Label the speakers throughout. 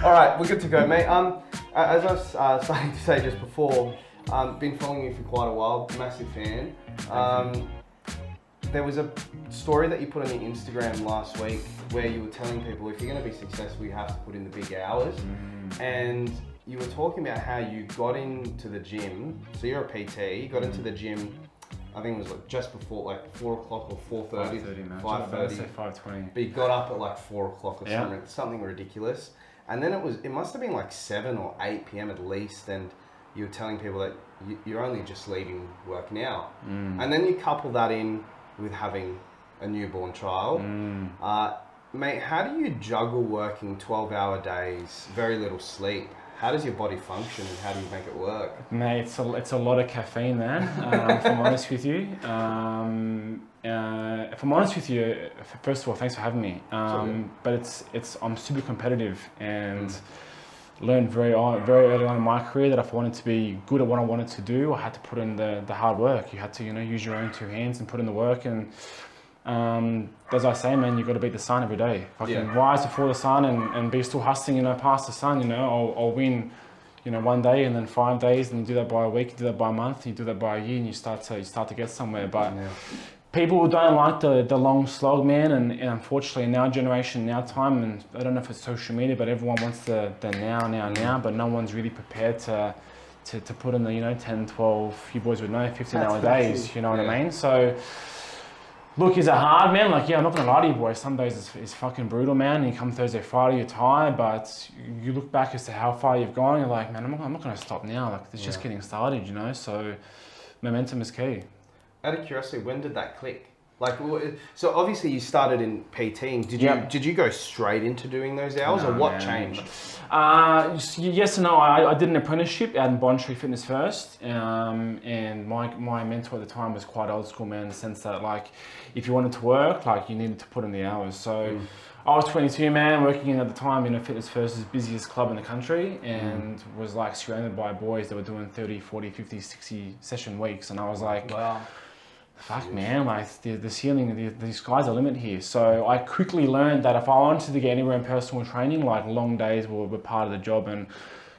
Speaker 1: All right, we're good to go, mate. As I was starting to say just before, been following you for quite a while, massive fan. There was a story that you put on your Instagram last week where you were telling people if you're going to be successful, you have to put in the big hours. And you were talking about how you got into the gym. So you're a PT, you got into the gym, I think it was like just before like 4 o'clock or 4:30. 5:30.
Speaker 2: 5:20.
Speaker 1: But you got up at like 4 o'clock or something ridiculous. And then it must have been like 7 or 8 p.m. at least. And you were telling people that you're only just leaving work now. And then you couple that in with having a newborn child. Mate, how do you juggle working 12-hour days, very little sleep? How does your body function and how do you make it work?
Speaker 2: Mate, it's a lot of caffeine, man, if I'm honest with you. If I'm honest with you, first of all, thanks for having me. But I'm super competitive and learned very early on in my career that if I wanted to be good at what I wanted to do, I had to put in the hard work. You had to, use your own two hands and put in the work. And as I say, man, you got to beat the sun every day. Fucking rise before the sun and be still hustling, past the sun. I'll win, one day and then 5 days, and you do that by a week, you do that by a month, you do that by a year, and you start to get somewhere. But people don't like the long slog, man, and unfortunately in our generation, in our time, and I don't know if it's social media, but everyone wants the now, but no one's really prepared to put in the 10, 12, you boys would know, 15-hour days. You know what I mean? So. Look, is it hard, man? I'm not gonna lie to you, boys. Some days it's fucking brutal, man. And you come Thursday, Friday, you're tired, but you look back as to how far you've gone. You're like, man, I'm not gonna stop now. It's just getting started, So, momentum is key.
Speaker 1: Out of curiosity, when did that click? So obviously you started in PTing. Did you go straight into doing those hours, or what changed?
Speaker 2: Yes and no. I did an apprenticeship out in Bond Street Fitness first, and my mentor at the time was quite old school, man, in the sense that if you wanted to work, you needed to put in the hours. So I was 22, man, working in at the time Fitness First's busiest club in the country, and was surrounded by boys that were doing 30, 40, 50, 60 session weeks, and I was like, wow. Fuck, man, the ceiling, the sky's the limit here. So I quickly learned that if I wanted to get anywhere in personal training, long days were part of the job, and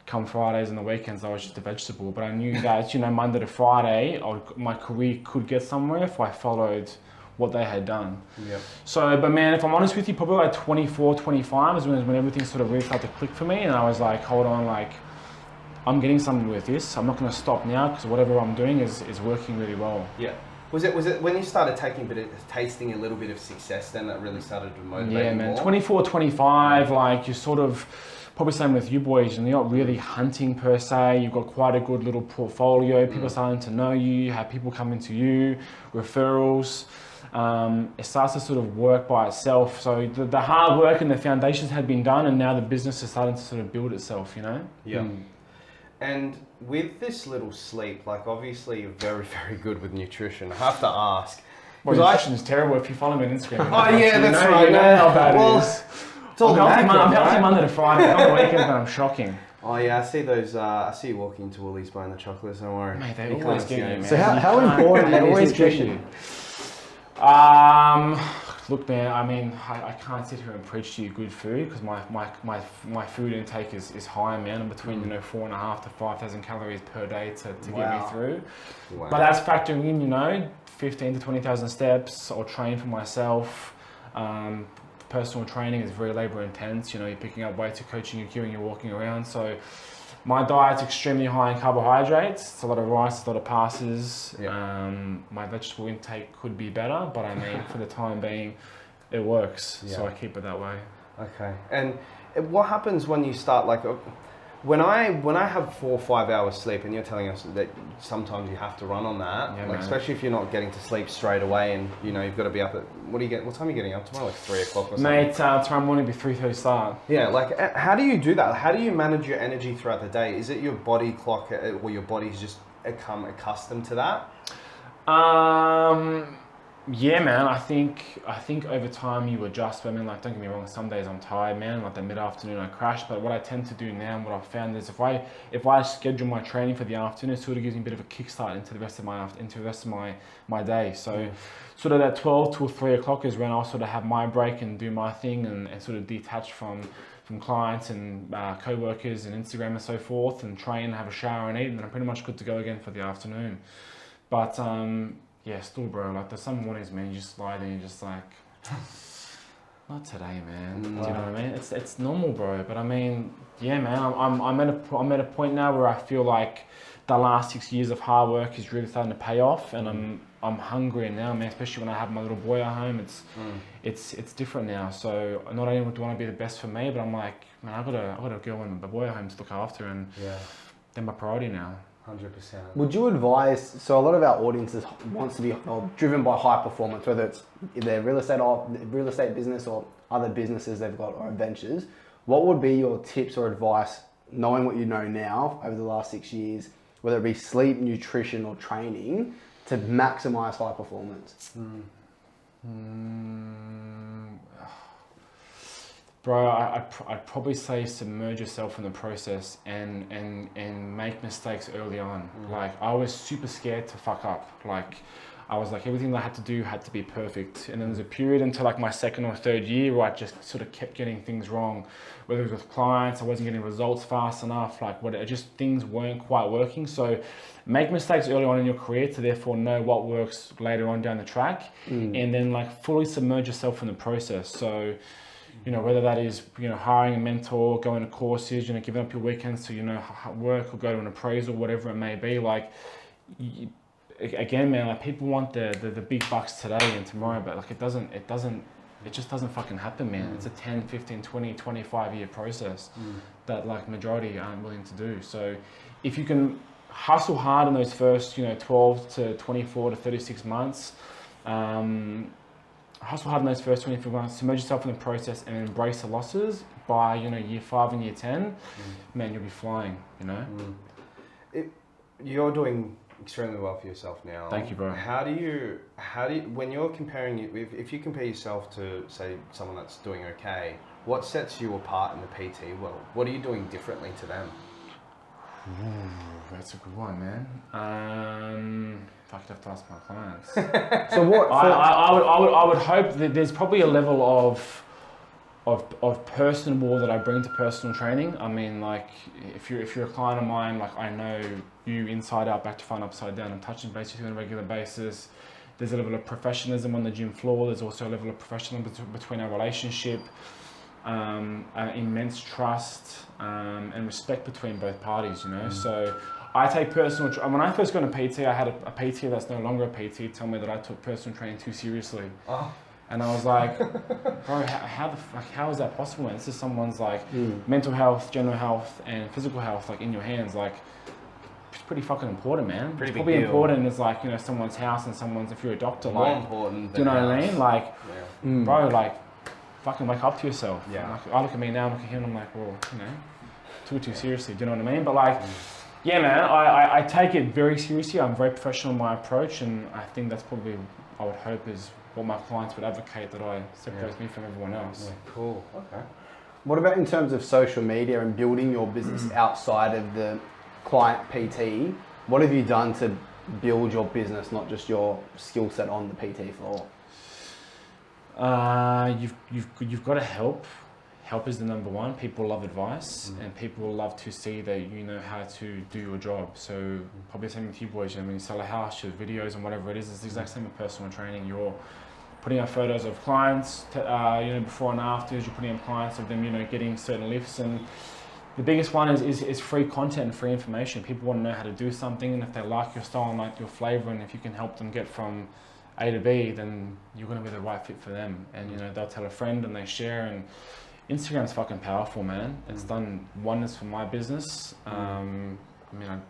Speaker 2: come Fridays and the weekends, I was just a vegetable. But I knew that, Monday to Friday, my career could get somewhere if I followed what they had done. So, but man, if I'm honest with you, probably 24, 25 is when everything sort of really started to click for me. And I was like, hold on, I'm getting something with this. I'm not going to stop now because whatever I'm doing is working really well.
Speaker 1: Yeah. Was it when you started tasting a little bit of success then that really started to motivate you more?
Speaker 2: Yeah, man. 24, 25, you're sort of, probably same with you boys, and you're not really hunting per se. You've got quite a good little portfolio. People are starting to know you. You have people coming to you, referrals. It starts to sort of work by itself. So the hard work and the foundations had been done, and now the business is starting to sort of build itself,
Speaker 1: Yeah. And with this little sleep, obviously you're very, very good with nutrition. I have to ask.
Speaker 2: Well, nutrition is terrible if you follow me on Instagram.
Speaker 1: That's right.
Speaker 2: You know how bad it is.
Speaker 1: It's all
Speaker 2: I'm healthy Monday to Friday. On the weekends, but I'm shocking.
Speaker 1: Oh yeah, I see those. I see you walking into Woolies buying the chocolates. Don't worry.
Speaker 2: Mate, they always get you, man.
Speaker 3: So how important is nutrition?
Speaker 2: Look, man, I can't sit here and preach to you good food because my food intake is high, man. I'm between 4.5 to 5,000 calories per day to get me through. Wow. But that's factoring in 15 to 20,000 steps or train for myself. Personal training is very labor intense. You're picking up weights, you're coaching, you're queuing, you're walking around. So my diet's extremely high in carbohydrates. It's a lot of rice, a lot of pastas. My vegetable intake could be better, but for the time being, it works. So I keep it that way. Okay.
Speaker 1: And what happens when you start when I have 4 or 5 hours sleep, and you're telling us that sometimes you have to run on that, especially if you're not getting to sleep straight away, and you've got to be up at what time are you getting up tomorrow? 3 o'clock or something?
Speaker 2: Mate, tomorrow morning will be 3:30 start.
Speaker 1: Yeah, how do you do that? How do you manage your energy throughout the day? Is it your body clock, or your body's just become accustomed to that?
Speaker 2: Yeah, man. I think over time you adjust. But I mean, like, don't get me wrong. Some days I'm tired, man. Like the mid-afternoon I crash. But what I tend to do now, and what I've found is, if I schedule my training for the afternoon, it sort of gives me a bit of a kickstart into the rest of my day. So, sort of that 12 till 3 o'clock is when I'll sort of have my break and do my thing, and sort of detach from clients and co-workers and Instagram and so forth, and train, have a shower and eat, and then I'm pretty much good to go again for the afternoon. But yeah, still, bro, like there's some mornings, man, you just lie there and you're just like, not today, man. Do you know what I mean? It's normal, bro. But I mean, yeah, man, I'm at a point now where I feel like the last 6 years of hard work is really starting to pay off, and I'm hungry now, man. Especially when I have my little boy at home, it's different now. So not only do I want to be the best for me, but I'm like, man, I got a girl and a boy at home to look after, and they're my priority now.
Speaker 1: 100%.
Speaker 3: Would you advise, so a lot of our audiences wants to be driven by high performance, whether it's their real estate business or other businesses they've got or ventures. What would be your tips or advice, knowing what you know now over the last 6 years, whether it be sleep, nutrition or training, to maximize high performance?
Speaker 2: Bro, I'd probably say submerge yourself in the process and make mistakes early on. Like, I was super scared to fuck up. Like, I was like, everything that I had to do had to be perfect. And then there's a period until like my second or third year where I just sort of kept getting things wrong. Whether it was with clients, I wasn't getting results fast enough, like just things weren't quite working. So make mistakes early on in your career to therefore know what works later on down the track. And then like fully submerge yourself in the process. So, you know, whether that is, you know, hiring a mentor, going to courses, you know, giving up your weekends to, you know, work or go to an appraisal, whatever it may be. Like, again, man, like people want the big bucks today and tomorrow, but like it just doesn't fucking happen, man. It's a 10, 15, 20, 25 year process that like majority aren't willing to do. So if you can hustle hard in those first, you know, 12 to 24 to 36 months, hustle hard in those first 24 months, submerge yourself in the process and embrace the losses. By, you know, year 5 and year 10, man, you'll be flying, you know?
Speaker 1: You're doing extremely well for yourself now.
Speaker 2: Thank you, bro.
Speaker 1: How do you, when you're comparing, if you compare yourself to, say, someone that's doing okay, what sets you apart in the PT world? What are you doing differently to them?
Speaker 2: Ooh, that's a good one, man. I'd have to ask my clients.
Speaker 3: So what?
Speaker 2: I would hope that there's probably a level of personable that I bring to personal training. I mean, like if you're a client of mine, like I know you inside out, back to front, upside down, and touching base with you on a regular basis. There's a level of professionalism on the gym floor. There's also a level of professionalism between our relationship, immense trust and respect between both parties. You know, so. I take personal. When I first got into PT, I had a PT that's no longer a PT tell me that I took personal training too seriously, and I was like, bro, how is that possible? Man? This is someone's like mental health, general health, and physical health like in your hands. Like, it's pretty fucking important, man. It's probably important as like, you know, someone's house and someone's, if you're a doctor,
Speaker 1: more
Speaker 2: like
Speaker 1: important.
Speaker 2: Do you know what I mean? Like, bro, like, fucking wake up to yourself.
Speaker 1: Yeah.
Speaker 2: Like, I look at me now, I look at him, I'm like, well, you know, took it too seriously. Do you know what I mean? But like. Yeah, man, I take it very seriously. I'm very professional in my approach, and I think that's probably, I would hope, is what my clients would advocate, that I separates me from everyone else.
Speaker 1: Yeah, cool. Okay.
Speaker 3: What about in terms of social media and building your business outside of the client PT? What have you done to build your business, not just your skill set on the PT floor?
Speaker 2: You've got to help. Help is the number one. People love advice, and people love to see that you know how to do your job. So probably the same with you boys. You know, when you sell a house, your videos and whatever it is, it's the exact same with personal training. You're putting up photos of clients, you know, before and afters. You're putting up clients of them, you know, getting certain lifts. And the biggest one is free content and free information. People want to know how to do something, and if they like your style and like your flavor, and if you can help them get from A to B, then you're going to be the right fit for them. And you know, they'll tell a friend and they share. And Instagram's fucking powerful, man. It's done wonders for my business. I mean,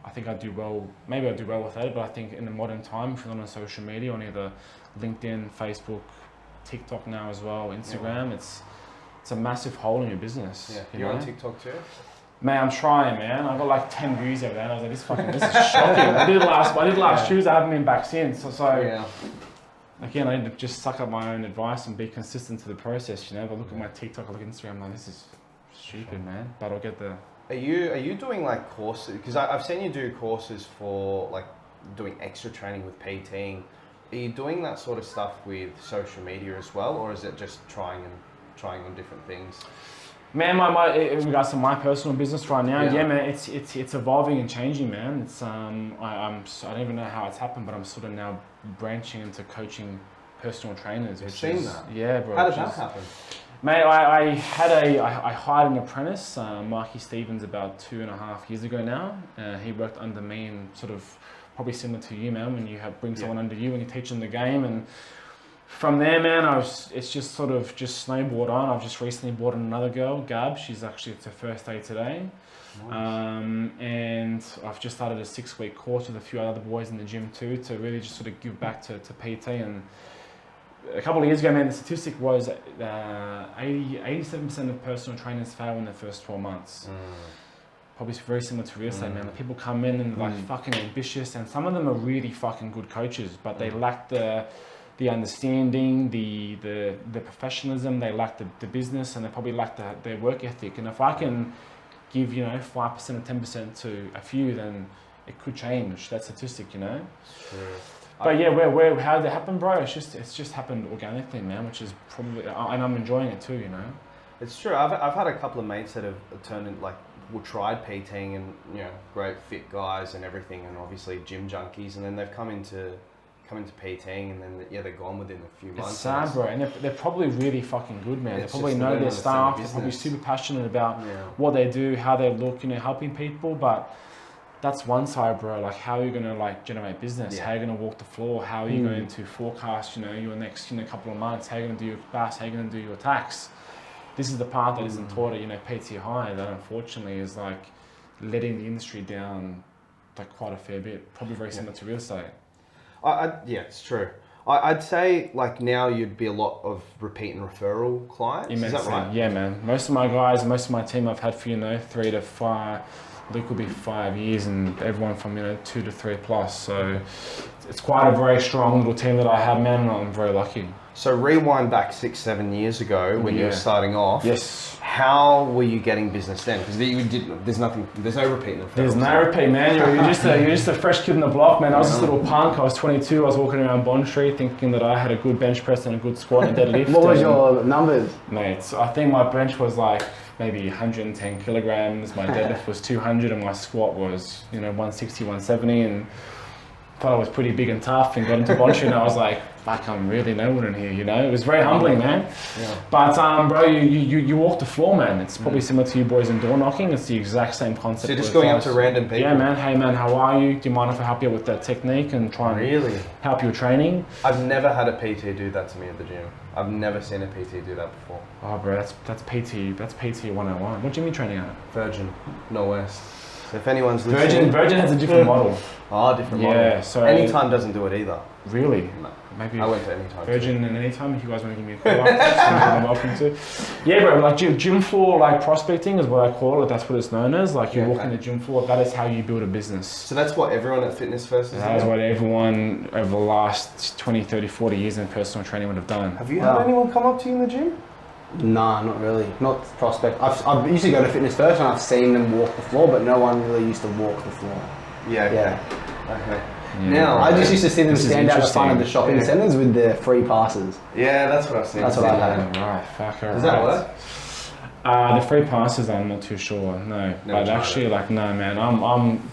Speaker 2: I think I do well. Maybe I do well with that, but I think in the modern time, if you're not on social media, on either LinkedIn, Facebook, TikTok now as well, Instagram, it's a massive hole in your business.
Speaker 1: Yeah, you're on TikTok too?
Speaker 2: Man, I'm trying, man. I got like 10 views over there, and I was like, this is shocking. I did last Tuesday. I haven't been back since. So
Speaker 1: yeah.
Speaker 2: again, I need to just suck up my own advice and be consistent to the process, you know. If I look at my TikTok, I look at Instagram, I'm like, this is stupid, man. But I'll get there.
Speaker 1: Are you doing like courses? Because I've seen you do courses for like doing extra training with PTing. Are you doing that sort of stuff with social media as well, or is it just trying on different things?
Speaker 2: Man, in regards to my personal business right now, yeah man, it's evolving and changing, man. It's I don't even know how it's happened, but I'm sort of now branching into coaching personal trainers.
Speaker 1: You've seen that?
Speaker 2: Yeah, bro.
Speaker 1: How did that happen?
Speaker 2: Mate, I hired an apprentice, Marky Stevens, about 2.5 years ago now. He worked under me and sort of probably similar to you, man, when you bring someone under you and you teach them the game. And from there, man, it's just sort of snowboard on. I've just recently brought in another girl, Gab. It's her first day today. Nice. And I've just started a 6-week course with a few other boys in the gym too, to really just sort of give back to PT. And a couple of years ago, man, the statistic was 87% of personal trainers fail in their first 12 months. Probably very similar to real estate, man. Like, people come in and like fucking ambitious, and some of them are really fucking good coaches, but they lack the understanding, the professionalism. They lack the business, and they probably lack their work ethic. And if I can give 5% or 10% to a few, then it could change that statistic, you know.
Speaker 1: Sure.
Speaker 2: But yeah, how did it happen, bro? It's just happened organically, man, which is probably, and I'm enjoying it too, you know.
Speaker 1: It's true. I've had a couple of mates that have turned in, like, tried PTing, and great fit guys and everything, and obviously gym junkies, and then they've come into PTing, and then they're gone within a few months.
Speaker 2: It's sad, bro, and they're probably really fucking good, man. They probably know their stuff. They're probably super passionate about what they do, how they look, helping people, but that's one side, bro. Like, how are you gonna generate business? How are you gonna walk the floor? How are you going to forecast, your next couple of months? How are you gonna do your class? How are you gonna do your tax? This is the part that isn't taught at PT High, that unfortunately is like letting the industry down like quite a fair bit. Probably very similar to real estate.
Speaker 1: Yeah, it's true. I'd say like now you'd be a lot of repeat and referral clients.
Speaker 2: Immensely.
Speaker 1: Is that right?
Speaker 2: Yeah, man. Most of my guys, most of my team I've had for 3 to 5. Luke will be 5 years, and everyone from 2 to 3 plus. So it's quite a very strong little team that I have, man. And I'm very lucky.
Speaker 1: So rewind back 6-7 years ago when you were starting off.
Speaker 2: Yes.
Speaker 1: How were you getting business then? Because there's no repeat in the
Speaker 2: There's no repeat, man. You're just a fresh kid in the block, man. I was this little punk. I was 22. I was walking around Bond Street thinking that I had a good bench press and a good squat and deadlift.
Speaker 3: What was your numbers?
Speaker 2: Mate, so I think my bench was like maybe 110 kilograms. My deadlift was 200, and my squat was 160, 170, and thought I was pretty big and tough, and got into Bond Street, and I was like, fuck, I'm really no one in here, It was very humbling, man. Yeah. But bro, you walk the floor, man. It's probably similar to you boys in door knocking. It's the exact same concept.
Speaker 1: So you're just going up to random people?
Speaker 2: Yeah, man. Hey, man, how are you? Do you mind if I help you with that technique and try and help you with training?
Speaker 1: I've never had a PT do that to me at the gym. I've never seen a PT do that before.
Speaker 2: Oh, bro, that's PT 101. What gym are you training at?
Speaker 1: Virgin, no West. So if anyone's listening...
Speaker 2: Virgin has a different model.
Speaker 1: Oh, different model.
Speaker 2: Yeah, so...
Speaker 1: Anytime doesn't do it either.
Speaker 2: Really?
Speaker 1: No.
Speaker 2: Maybe
Speaker 1: I went to Anytime.
Speaker 2: Virgin and Anytime, if you guys want to give me a call I'm welcome to. Yeah, bro, like gym floor prospecting is what I call it. That's what it's known as. Like, you walk in the gym floor, that is how you build a business.
Speaker 1: So that's what everyone at Fitness First is doing?
Speaker 2: That is what everyone over the last 20, 30, 40 years in personal training would have done.
Speaker 1: Have you had anyone come up to you in the gym?
Speaker 3: Nah, not really. Not prospect. I used to go to Fitness First and I've seen them walk the floor, but no one really used to walk the floor.
Speaker 1: Yeah.
Speaker 3: Yeah.
Speaker 1: Okay.
Speaker 3: Yeah, now I just used to see them stand out the front of the shopping centres with their free passes.
Speaker 1: Yeah, that's what I've seen.
Speaker 3: That's what I had.
Speaker 2: Right, fuck.
Speaker 1: Does that work?
Speaker 2: The free passes, I'm not too sure. No, but actually, no, man.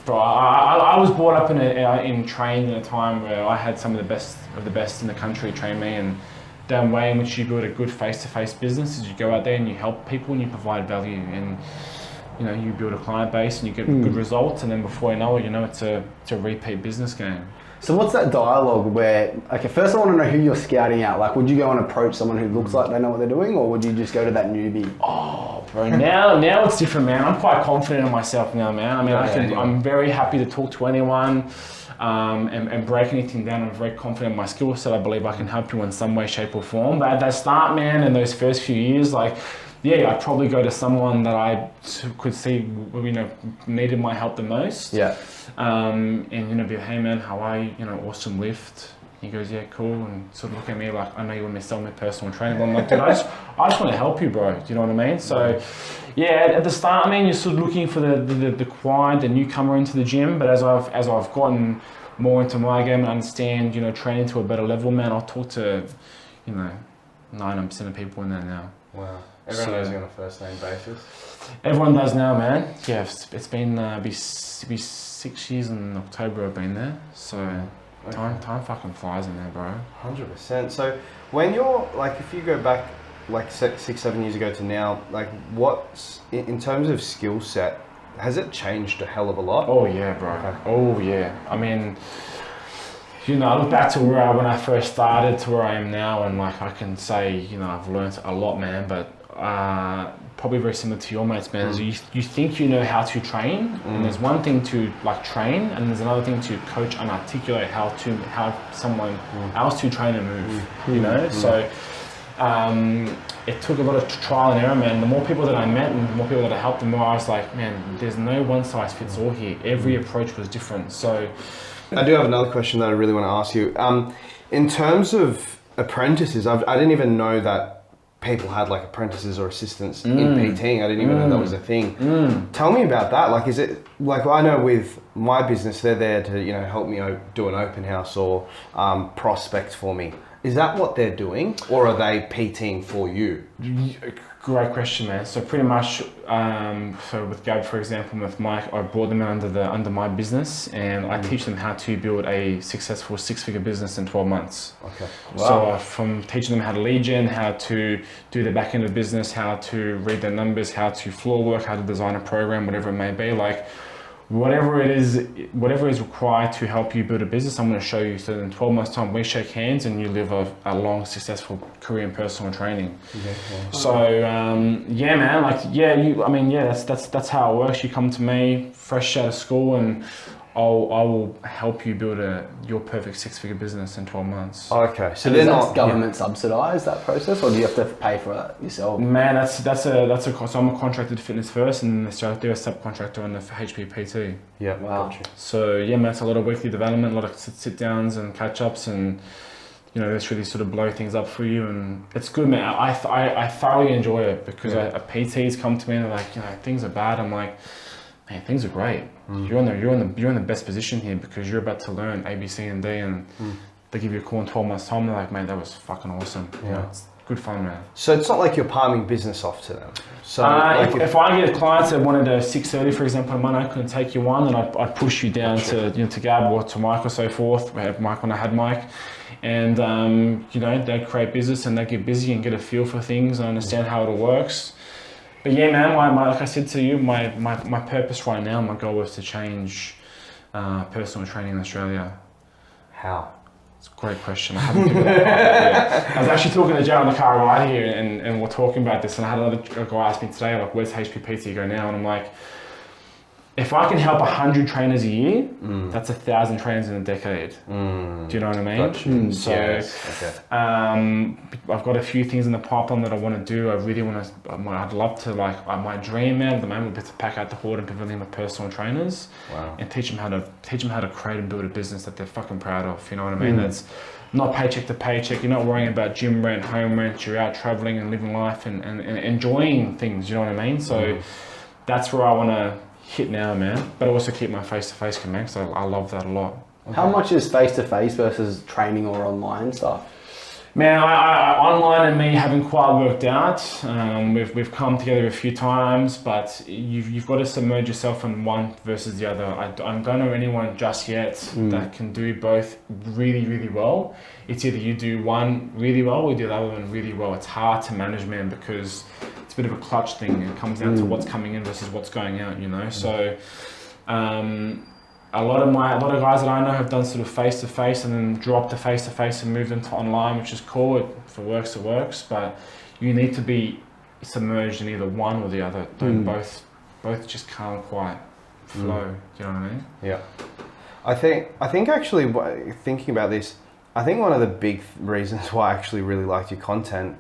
Speaker 2: Bro. I was brought up in trained in a time where I had some of the best in the country train me, and the way in which you build a good face-to-face business is you go out there and you help people and you provide value, and you build a client base and you get good results, and then before you know it, it's a repeat business game.
Speaker 3: So what's that dialogue where, okay, first I want to know who you're scouting out. Like, would you go and approach someone who looks like they know what they're doing, or would you just go to that newbie?
Speaker 2: Oh, bro, now it's different, man. I'm quite confident in myself now, man. I mean, I'm very happy to talk to anyone and break anything down. I'm very confident in my skill set. I believe I can help you in some way, shape or form. But at that start, man, in those first few years, I'd probably go to someone that I could see, needed my help the most.
Speaker 3: Yeah.
Speaker 2: And be, hey man, how are you? Awesome lift. He goes, yeah, cool, and sort of look at me like, I know you want me to sell me personal training, but I'm like, dude, I just want to help you, bro. Do you know what I mean? So, yeah, at the start, I mean, you're sort of looking for the quiet, the newcomer into the gym, but as I've gotten more into my game and understand, training to a better level, man, I'll talk to, 90% of people in there now.
Speaker 1: Wow. Everyone knows you on a first name basis?
Speaker 2: Everyone does now, man. Yeah, it's been, be 6 years in October I've been there, so... Okay. Time fucking flies in there, bro.
Speaker 1: 100%. So when you're like, if you go back like 6-7 years ago to now, like what's in terms of skill set, has it changed a hell of a lot?
Speaker 2: Oh yeah, bro. Okay. Oh yeah. I mean, I look back to when I first started to where I am now, and like I can say, I've learned a lot, man. But probably very similar to your mates, man. You think you know how to train, and there's one thing to like train, and there's another thing to coach and articulate how someone else to train and move. So it took a lot of trial and error, man. The more people that I met and the more people that I helped, the more I was like, man, there's no one size fits all here. Every approach was different. So
Speaker 1: I do have another question that I really want to ask you. In terms of apprentices, I didn't even know that people had like apprentices or assistants in PTing. I didn't even know that was a thing. Tell me about that. Like, is it like, I know with my business, they're there to, help me do an open house or prospect for me. Is that what they're doing, or are they PTing for you?
Speaker 2: Great question, man. So pretty much, so with Gab, for example, with Mike, I brought them under my business, and I teach them how to build a successful 6-figure business in 12 months.
Speaker 1: Okay.
Speaker 2: Wow. So from teaching them how to lead gen, how to do the back end of business, how to read their numbers, how to floor work, how to design a program, whatever it may be, like whatever is required to help you build a business, I'm going to show you. So in 12 months time, we shake hands and you live a long, successful career in personal training. Yeah. So yeah, man, that's how it works. You come to me fresh out of school, and I will help you build your perfect 6-figure business in 12 months.
Speaker 3: Okay, so they're not government subsidised, that process, or do you have to pay for it yourself?
Speaker 2: Man, that's so I'm a contracted fitness first, and they're a subcontractor on the HPPT.
Speaker 1: Yeah,
Speaker 3: wow.
Speaker 1: Gotcha.
Speaker 2: So yeah, man, it's a lot of weekly development, a lot of sit downs and catch ups, and let's really sort of blow things up for you, and it's good, man. I thoroughly enjoy it because PTs come to me and they're like, things are bad. I'm like, man, things are great. You're in the best position here because you're about to learn A, B, C, and D, and they give you a call in 12 months time. They're like, man, that was fucking awesome. Yeah, it's good fun, man.
Speaker 1: So it's not like you're palming business off to them. So
Speaker 2: if I get clients that wanted a 6:30, for example, on Monday, I couldn't take you on, then I'd push you down to Gab or to Mike or so forth. We have Mike when I had Mike. And they'd create business and they'd get busy and get a feel for things and understand how it all works. But yeah, man, like I said to you, my purpose right now, my goal is to change personal training in Australia.
Speaker 1: How?
Speaker 2: It's a great question. I haven't given that yet. I was actually talking to Joe in the car right here, and we're talking about this, and I had another guy ask me today, like, where's HPPT go now? And I'm like, if I can help 100 trainers a year, that's 1,000 trainers in a decade. Do you know what I mean?
Speaker 1: Gotcha.
Speaker 2: So,
Speaker 1: yes. Okay.
Speaker 2: I've got a few things in the pipeline that I want to do. I really want to. I'd love to, my dream, man, at the moment would be to pack out the Horde Pavilion with personal trainers, and teach them how to create and build a business that they're fucking proud of. You know what I mean? That's not paycheck to paycheck. You're not worrying about gym rent, home rent. You're out traveling and living life and enjoying things. You know what I mean? So that's where I want to hit now, man, but I also keep my face-to-face connect, so I love that a lot.
Speaker 3: Okay. How much is face-to-face versus training or online stuff?
Speaker 2: Man, I online and me haven't quite worked out. We've come together a few times, but you've got to submerge yourself in one versus the other. I don't know anyone just yet that can do both really, really well. It's either you do one really well or you do the other one really well. It's hard to manage, man, because it's a bit of a clutch thing. It comes down to what's coming in versus what's going out, So a lot of guys that I know have done sort of face to face and then dropped to face and moved into online, which is cool. If it works, but you need to be submerged in either one or the other. Don't both just can't quite flow. Do you know what I mean?
Speaker 1: Yeah. I think actually, thinking about this, I think one of the big reasons why I actually really liked your content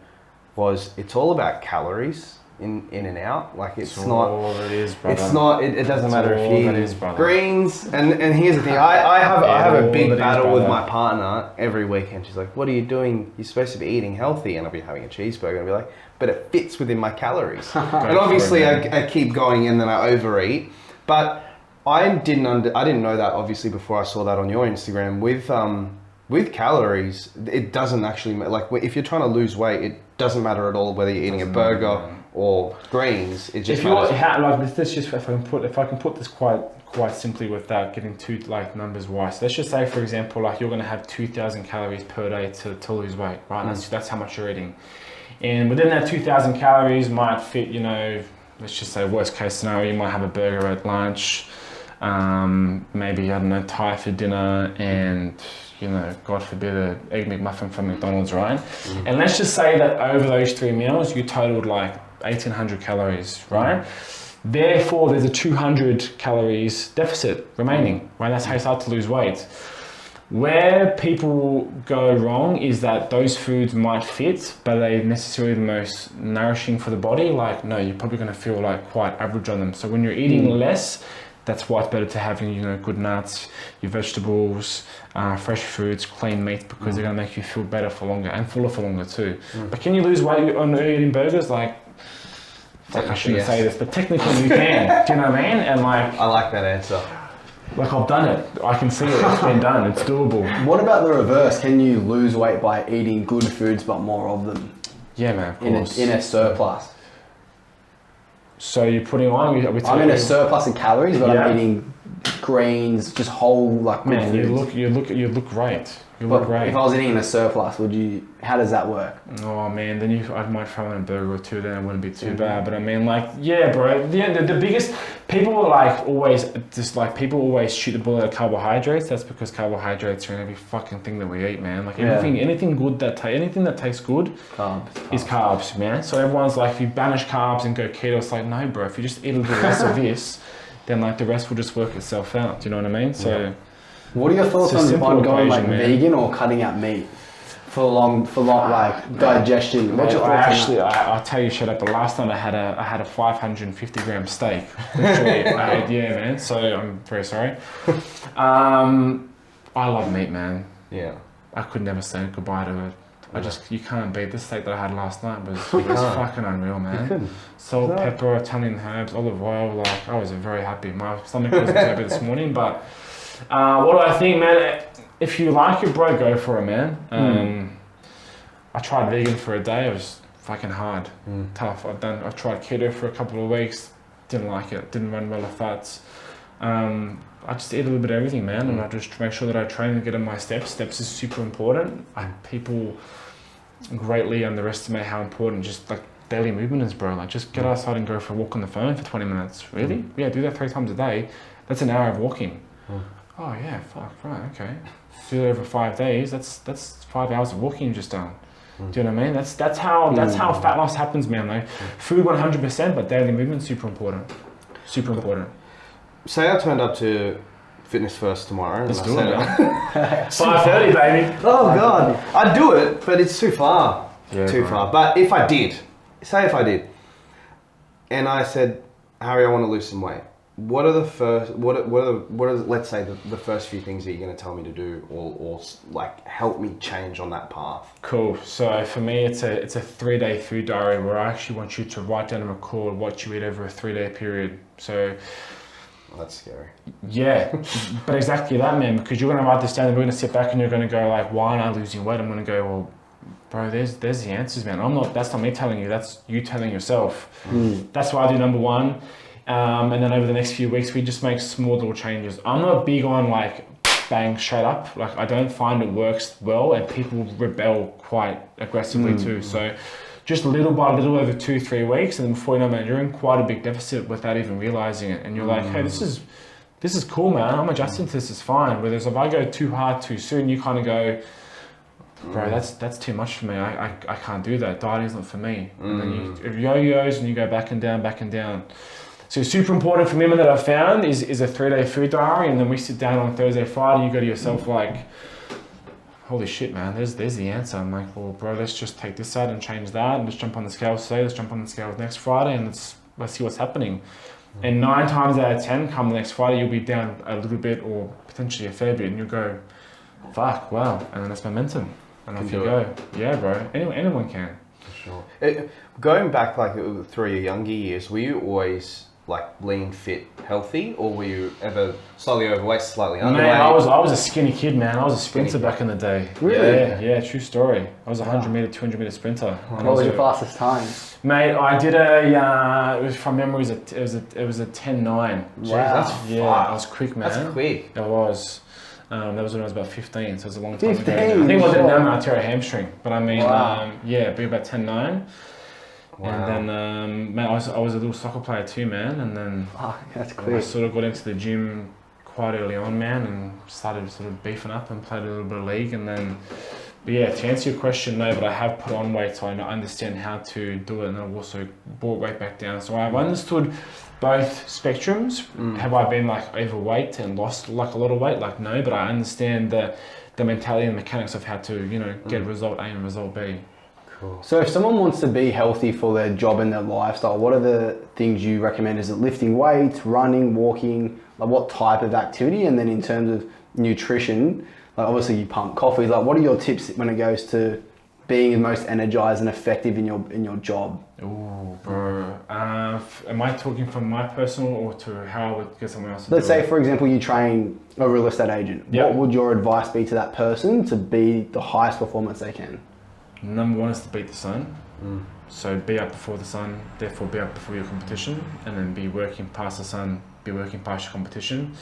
Speaker 1: was it's all about calories. in and out. Like it's
Speaker 2: That's
Speaker 1: not.
Speaker 2: all it is, brother.
Speaker 1: It's not. It doesn't
Speaker 2: That's
Speaker 1: matter if
Speaker 2: all
Speaker 1: you
Speaker 2: that
Speaker 1: eat
Speaker 2: is, brother.
Speaker 1: greens. And here's the thing. I have a
Speaker 2: all
Speaker 1: big
Speaker 2: that is,
Speaker 1: battle with
Speaker 2: brother.
Speaker 1: my partner every weekend. She's like, "What are you doing? You're supposed to be eating healthy," and I'll be having a cheeseburger, and I'll be like, "But it fits within my calories." And obviously, I keep going, and then I overeat. But I didn't know that obviously before I saw that on your Instagram with calories. It doesn't actually like if you're trying to lose weight, it doesn't matter at all whether you're eating a burger or greens. It just matters.
Speaker 2: If I can put this quite simply without getting too like numbers wise. So let's just say, for example, like you're going to have 2,000 calories per day to lose weight, right? That's how much you're eating, and within that 2,000 calories might fit, you know, let's just say worst case scenario, you might have a burger at lunch, maybe I don't know, Thai for dinner, and you know, God forbid, an egg McMuffin from McDonald's, right? And let's just say that over those 3 meals, you totaled like 1,800 calories, right? Therefore, there's a 200 calories deficit remaining, right? That's how you start to lose weight. Where people go wrong is that those foods might fit, but they're necessarily the most nourishing for the body. Like, no, you're probably going to feel like quite average on them. So when you're eating less, that's why it's better to have, you know, good nuts, your vegetables, fresh fruits, clean meat, because they're going to make you feel better for longer and fuller for longer too. But can you lose weight on eating burgers? Like, fuck, I shouldn't say this, but technically you can. Do you know what I mean? And like,
Speaker 1: I like that answer.
Speaker 2: Like, I've done it. I can see it. It's been done. It's doable.
Speaker 3: What about the reverse? Can you lose weight by eating good foods but more of them?
Speaker 2: Yeah, man, of course.
Speaker 3: In a surplus.
Speaker 2: So you're putting on...
Speaker 3: I'm in a surplus in calories, but I'm eating greens, just whole like good
Speaker 2: man,
Speaker 3: foods.
Speaker 2: you look great. You
Speaker 3: But
Speaker 2: look great.
Speaker 3: if I was eating in a surplus, how does that work?
Speaker 2: Oh man, then I might throw in a burger or two, then it wouldn't be too bad. But I mean, like, yeah, bro. The biggest people are like always people always shoot the bullet at carbohydrates. That's because carbohydrates are in every fucking thing that we eat, man. Like anything good anything that tastes good is carbs, man. So everyone's like, if you banish carbs and go keto, it's like, no, bro. If you just eat a little less of this, then like the rest will just work itself out. Do you know what I mean? So.
Speaker 3: What are your thoughts on going like vegan or cutting out meat for long like digestion? What's your thoughts on that?
Speaker 2: I'll tell you straight up. The last time I had a 550 gram steak. Literally, yeah, man. So I'm very sorry. I love meat, man.
Speaker 1: Yeah.
Speaker 2: I could never say goodbye to it. You can't beat the steak that I had last night. Was fucking unreal, man. Salt, pepper, Italian herbs, olive oil. Like, I was very happy. My stomach wasn't so bad this morning, but. What do I think, man? If you like it, bro, go for it, man. I tried vegan for a day. It was fucking hard, tough. I've tried keto for a couple of weeks. Didn't like it. Didn't run well off fats. I just eat a little bit of everything, man, and I just make sure that I train and get in my steps. Steps is super important. People greatly underestimate how important just like daily movement is, bro. Like, just get outside and go for a walk on the phone for 20 minutes. Really? Yeah, do that 3 times a day. That's an hour of walking. Oh yeah, fuck, right, okay. Do it over 5 days. That's 5 hours of walking just done. Do you know what I mean? That's how fat loss happens, man. Though, food 100%, but daily movement super important. Super important.
Speaker 1: Say I turned up to Fitness First tomorrow.
Speaker 2: Let's
Speaker 1: and
Speaker 2: do it,
Speaker 1: man.
Speaker 2: 5:30, baby.
Speaker 1: Oh god, I'd do it, but it's too far.
Speaker 2: Yeah,
Speaker 1: too far. But if I did, and I said, Harry, I want to lose some weight. What are the first? What are let's say the first few things that you're going to tell me to do, or like help me change on that path?
Speaker 2: Cool. So for me, it's a 3-day food diary where I actually want you to write down and record what you eat over a 3-day period. So.
Speaker 1: Well, that's scary.
Speaker 2: Yeah, but exactly that, man. Because you're going to write this down, and we're going to sit back, and you're going to go like, "Why am I losing weight?" I'm going to go, "Well, bro, there's the answers, man. That's not me telling you. That's you telling yourself." That's why I do number 1. And then over the next few weeks, we just make small little changes. I'm not big on like bang straight up. Like, I don't find it works well, and people rebel quite aggressively too. So just little by little over 2-3 weeks, and then before you know, man, you're in quite a big deficit without even realizing it. And you're like, hey, this is cool, man. I'm adjusting to this. It's fine. Whereas if I go too hard too soon, you kind of go, bro, that's too much for me. I can't do that. Dieting isn't for me. And then you yo-yos, and you go back and down, back and down. So super important for me that I've found is a 3-day food diary, and then we sit down on Thursday, Friday, you go to yourself like, holy shit, man, there's the answer. I'm like, well, bro, let's just take this out and change that, and let's jump on the scales today, let's jump on the scales next Friday, and let's see what's happening. And 9 times out of 10, come the next Friday, you'll be down a little bit or potentially a fair bit, and you'll go, fuck, wow, and then that's momentum. And off you go. Yeah, bro. Anyone can.
Speaker 1: For sure. Going back like through your younger years, were you always like lean, fit, healthy, or were you ever slightly overweight, slightly underweight?
Speaker 2: Man, I was a skinny kid, man. I was a sprinter back in the day.
Speaker 3: Really?
Speaker 2: Yeah, true story. I was a 100 meter, 200 meter sprinter.
Speaker 3: What was your fastest time?
Speaker 2: Mate, I did it was from memory, it was a 10.9.
Speaker 3: Wow.
Speaker 1: That's
Speaker 2: I was quick, man.
Speaker 1: That's quick.
Speaker 2: I was. That was when I was about 15, so it was a long time
Speaker 3: 15?
Speaker 2: ago. I think I did now, I tear a hamstring, but I mean,
Speaker 3: Wow.
Speaker 2: be about 10.9. Wow. And then, man, I was a little soccer player too, man. And then
Speaker 3: that's
Speaker 2: I
Speaker 3: quick.
Speaker 2: sort of got into the gym quite early on, man, and started sort of beefing up and played a little bit of league. And then, but yeah, to answer your question, no, but I have put on weight, so I understand how to do it, and I've also brought weight back down. So I've understood both spectrums. Have I been like overweight and lost like a lot of weight? Like no, but I understand the mentality and the mechanics of how to, get result A and result B.
Speaker 1: Cool.
Speaker 3: So if someone wants to be healthy for their job and their lifestyle, what are the things you recommend? Is it lifting weights, running, walking? Like what type of activity? And then in terms of nutrition, like obviously you pump coffee. Like what are your tips when it goes to being the most energized and effective in your job?
Speaker 2: Ooh, bro. Am I talking from my personal or to how I would get someone else to
Speaker 3: Let's
Speaker 2: do
Speaker 3: say,
Speaker 2: it?
Speaker 3: for example, you train a real estate agent.
Speaker 2: Yep.
Speaker 3: What would your advice be to that person to be the highest performance they can?
Speaker 2: Number one is to beat the sun. So be up before the sun, therefore be up before your competition, and then be working past the sun, be working past your competition.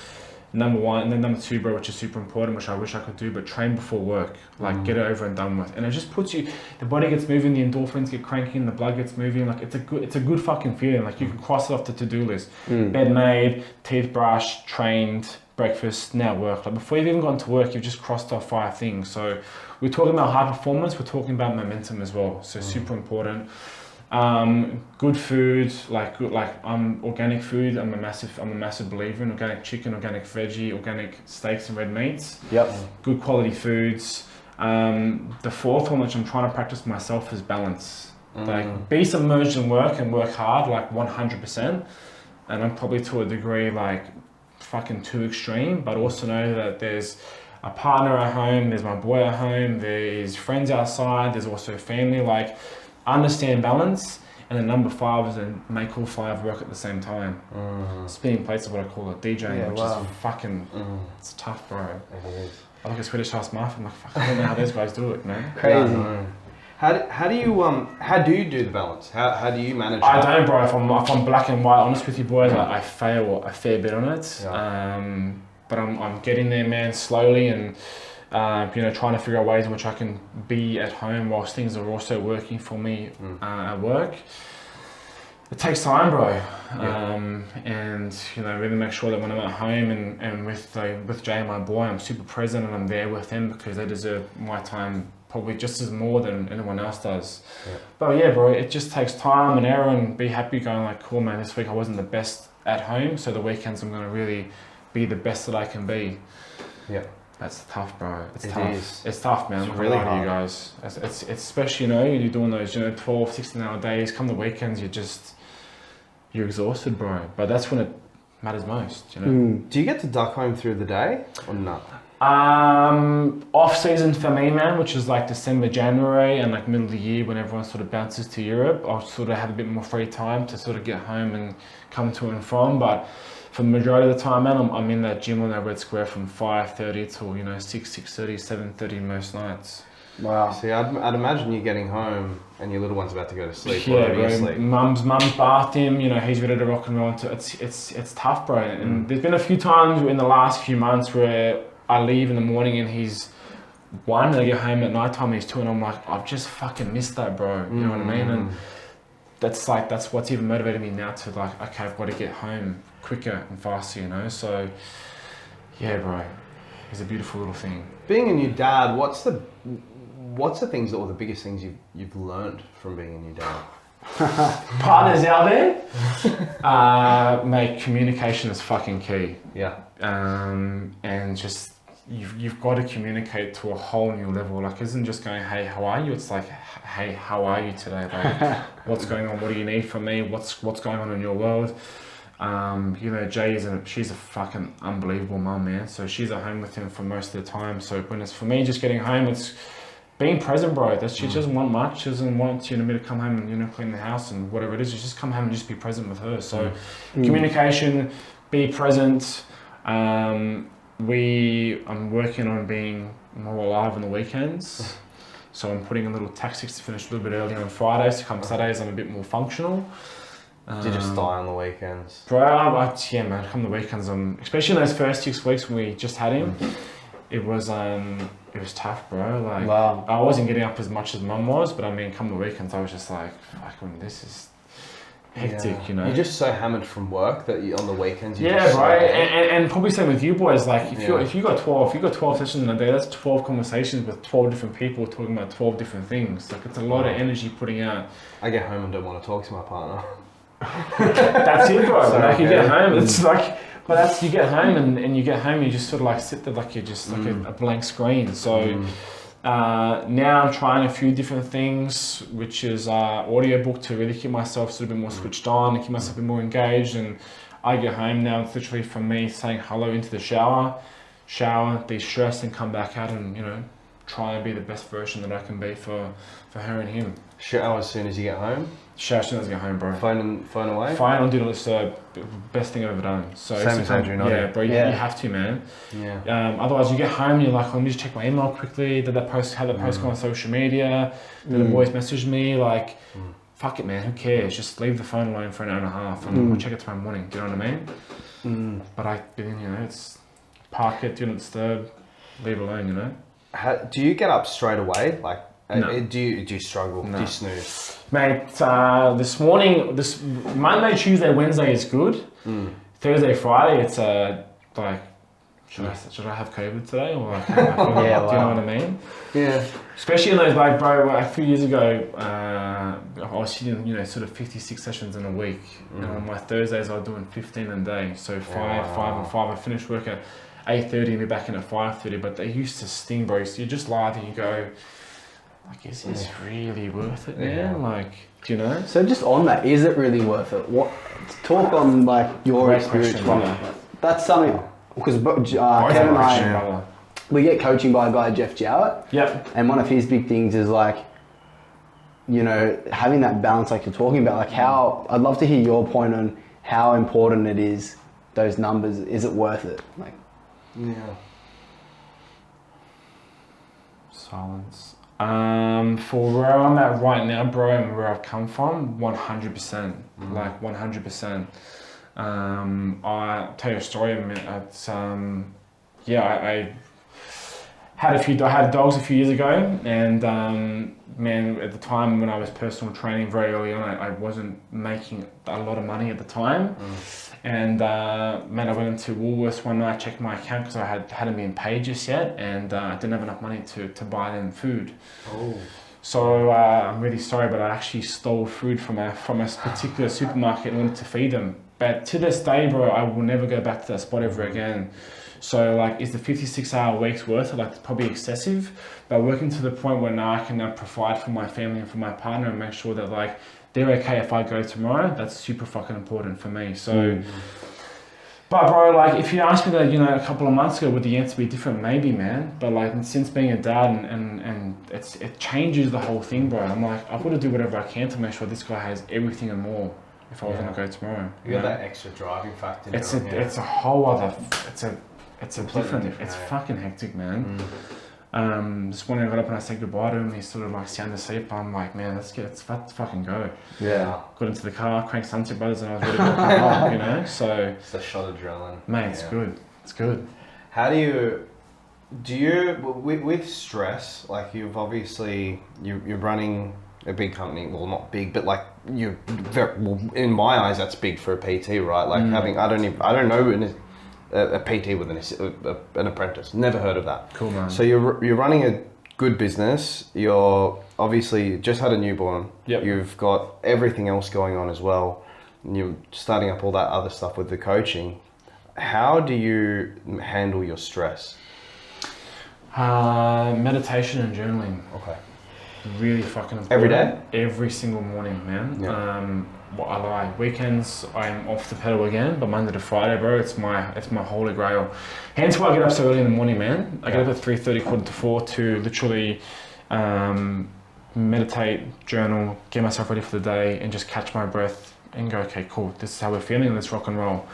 Speaker 2: Number one, and then number two, bro, which is super important, which I wish I could do, but train before work. Like get it over and done with. And it just puts you, the body gets moving, the endorphins get cranking, the blood gets moving. Like it's a good fucking feeling. Like you can cross it off the to-do list. Bed made, teeth brushed, trained, breakfast, now work. Like before you've even gotten to work, you've just crossed off 5 things. So we're talking about high performance, we're talking about momentum as well. So super important. Good food, organic food. I'm a massive believer in organic chicken, organic veggie, organic steaks and red meats.
Speaker 3: Yep.
Speaker 2: Good quality foods. The fourth one, which I'm trying to practice myself, is balance. Like be submerged in work and work hard, like 100%. And I'm probably to a degree like fucking too extreme, but also know that there's a partner at home, there's my boy at home, there's friends outside, there's also family. Like understand balance. And then number 5 is to make all 5 work at the same time. Spinning plates is what I call it, DJing, which is fucking, it's tough, bro.
Speaker 1: It is.
Speaker 2: I like a Swedish House Mafia. I'm like, fuck, I don't know how those guys do it, man.
Speaker 3: Crazy.
Speaker 1: Yeah, how do you do the balance? How do you manage
Speaker 2: I
Speaker 1: that?
Speaker 2: don't, bro. If I'm black and white honest with you boys, I fail a fair bit on it.
Speaker 1: Yeah.
Speaker 2: But I'm getting there, man, slowly, and trying to figure out ways in which I can be at home whilst things are also working for me at work. It takes time, bro. And really make sure that when I'm at home and with Jay and my boy, I'm super present and I'm there with them because they deserve my time probably just as more than anyone else does. Yeah. But yeah, bro, it just takes time and error, and be happy going like, cool, man, this week I wasn't the best at home, so the weekends I'm gonna really be the best that I can be. Yeah. That's tough, bro. It's tough. It's tough, man.
Speaker 1: It's really hard.
Speaker 2: You guys. It's especially, you're doing those, 12, 16-hour days. Come the weekends, you're exhausted, bro. But that's when it matters most,
Speaker 1: Do you get to duck home through the day or not?
Speaker 2: Off season for me, man, which is like December, January, and like middle of the year when everyone sort of bounces to Europe, I'll sort of have a bit more free time to sort of get home and come to and from. But for the majority of the time, man, I'm in that gym on that Red Square from 5:30 till 6:30, 7:30 most nights.
Speaker 3: Wow.
Speaker 1: See, I'd imagine you getting home and your little one's about to go to sleep.
Speaker 2: Yeah, bro. Mum's bathed him. He's ready to rock and roll. It's tough, bro. And there's been a few times in the last few months where I leave in the morning and he's 1, and I get home at night time, he's 2, and I'm like, I've just fucking missed that, bro. You know what I mean? And that's what's even motivated me now to like, okay, I've got to get home quicker and faster, So, yeah, bro, it's a beautiful little thing. Being
Speaker 1: a new dad, what's the things that were the biggest things you've learned from being a new dad?
Speaker 2: Partners out there, mate, communication is fucking key.
Speaker 1: Yeah.
Speaker 2: And just you've got to communicate to a whole new level. Like, it isn't just going, hey, how are you? It's like, hey, how are you today? Like, what's going on? What do you need from me? What's going on in your world? You know, she's a fucking unbelievable mum, man. So she's at home with him for most of the time. So when it's for me just getting home, it's being present, bro. She doesn't want much. She doesn't want, you know, me to come home and, you know, clean the house and whatever it is. Just come home and just be present with her. So communication, be present. I'm working on being more alive on the weekends. So I'm putting in little tactics to finish a little bit earlier on Fridays. To come Saturdays, I'm a bit more functional.
Speaker 1: Do you just die on the weekends?
Speaker 2: Bro, yeah, man. Come the weekends, especially in those first 6 weeks when we just had him, it was tough, bro. Like,
Speaker 3: wow.
Speaker 2: I wasn't getting up as much as mum was, but I mean, come the weekends, I was just like, fucking, this is hectic, you know.
Speaker 1: You're just so hammered from work that on the weekends.
Speaker 2: And probably same with you boys. Like, if you got 12 sessions in a day, that's 12 conversations with 12 different people talking about 12 different things. Like, it's a lot of energy putting out.
Speaker 1: I get home and don't want to talk to my partner.
Speaker 2: That's it, bro. So like, you get home, it's like, but that's, you get home and you get home, you just sort of like sit there like you're just like a blank screen. So now I'm trying a few different things, which is audiobook to really keep myself sort of a bit more switched on and keep myself a bit more engaged. And I get home now, it's literally from me saying hello into the shower, de-stress, and come back out and, you know, try and be the best version that I can be for her and him.
Speaker 1: Shower as soon as you get home?
Speaker 2: Shower as soon as I get home, bro.
Speaker 1: Phone away?
Speaker 2: Phone on Do Not Disturb, best thing I've ever done. So
Speaker 1: same as Andrew, not
Speaker 2: yeah, bro, you have to, man.
Speaker 1: Yeah.
Speaker 2: Otherwise you get home and you're like, let me just check my email quickly. Did that post go on social media? Did the boys message me? Like, fuck it, man, who cares? Just leave the phone alone for an hour and a half and we'll check it tomorrow morning. Do you know what I mean? But you know, it's park it, Do Not Disturb, leave it alone, you know?
Speaker 1: Do you get up straight away? Like,
Speaker 2: no.
Speaker 1: Do you struggle? No. Do you snooze?
Speaker 2: Mate, this morning, Monday, Tuesday, Wednesday is good. Thursday, Friday, it's like, should I have COVID today? Or like, do you know what I mean?
Speaker 1: Yeah.
Speaker 2: Especially in those, like, bro, a few years ago, I was hitting, you know, sort of 56 sessions in a week. And on my Thursdays, I was doing 15 a day. So 5 and 5. I finished work at 8:30 and be back in at 5:30. But they used to sting, bro. So you just lie there and you go, like, is this really worth it, man? Like, do you know?
Speaker 3: So just on that, is it really worth it? Talk on like your
Speaker 2: Great
Speaker 3: experience.
Speaker 2: question,
Speaker 3: That's something, because Kevin and I, we get coaching by a guy, Jeff Jowett.
Speaker 2: Yep.
Speaker 3: And one of his big things is like, you know, having that balance like you're talking about, like how, I'd love to hear your point on how important it is, those numbers, is it worth it? Like,
Speaker 1: yeah.
Speaker 2: Silence. For where I'm at right now, bro, and where I've come from, 100%. Like 100%. I'll tell you a story. It's I had dogs a few years ago, and man, at the time when I was personal training very early on, I wasn't making a lot of money at the time. And man, I went into Woolworths one night, checked my account because I hadn't been paid just yet, and I didn't have enough money to buy them food.
Speaker 1: Oh.
Speaker 2: So I'm really sorry, but I actually stole food from a particular supermarket and wanted to feed them. But to this day, bro, I will never go back to that spot ever again. So like, is the 56-hour weeks worth it? Like, it's probably excessive, but working to the point where now I can provide for my family and for my partner and make sure that like, they're okay if I go tomorrow. That's super fucking important for me. So, but bro, like, if you asked me that, you know, a couple of months ago, would the answer be different? Maybe, man. But like, since being a dad and it changes the whole thing, bro. I'm like, I've got to do whatever I can to make sure this guy has everything and more if I was gonna go tomorrow.
Speaker 1: You got that extra driving factor.
Speaker 2: It's a whole other. It's a different. It's fucking hectic, man. This morning I got up and I said goodbye to him. He's sort of like sound asleep. I'm like, man, let's fucking go.
Speaker 3: Yeah.
Speaker 2: Got into the car, cranked Sunset Brothers, and I was ready to go home, you know. So
Speaker 1: it's a shot of adrenaline.
Speaker 2: Mate, it's good. It's good.
Speaker 1: How do you with stress? Like, you've obviously you're running a big company. Well, not big, but like in my eyes, that's big for a PT, right? Like having I don't know a PT with an apprentice. Never heard of that.
Speaker 2: Cool, man.
Speaker 1: So you're running a good business. You're obviously just had a newborn.
Speaker 2: Yep.
Speaker 1: You've got everything else going on as well. And you're starting up all that other stuff with the coaching. How do you handle your stress?
Speaker 2: Meditation and journaling.
Speaker 1: Okay.
Speaker 2: Really fucking important.
Speaker 1: Every day?
Speaker 2: Every single morning, man.
Speaker 1: Yeah.
Speaker 2: What I lie. Weekends, I'm off the pedal again, but Monday to Friday, bro, it's my holy grail. Hence why I get up so early in the morning, man. I get up at 3:30, 3:45 to literally meditate, journal, get myself ready for the day, and just catch my breath and go, okay, cool, this is how we're feeling, let's rock and roll.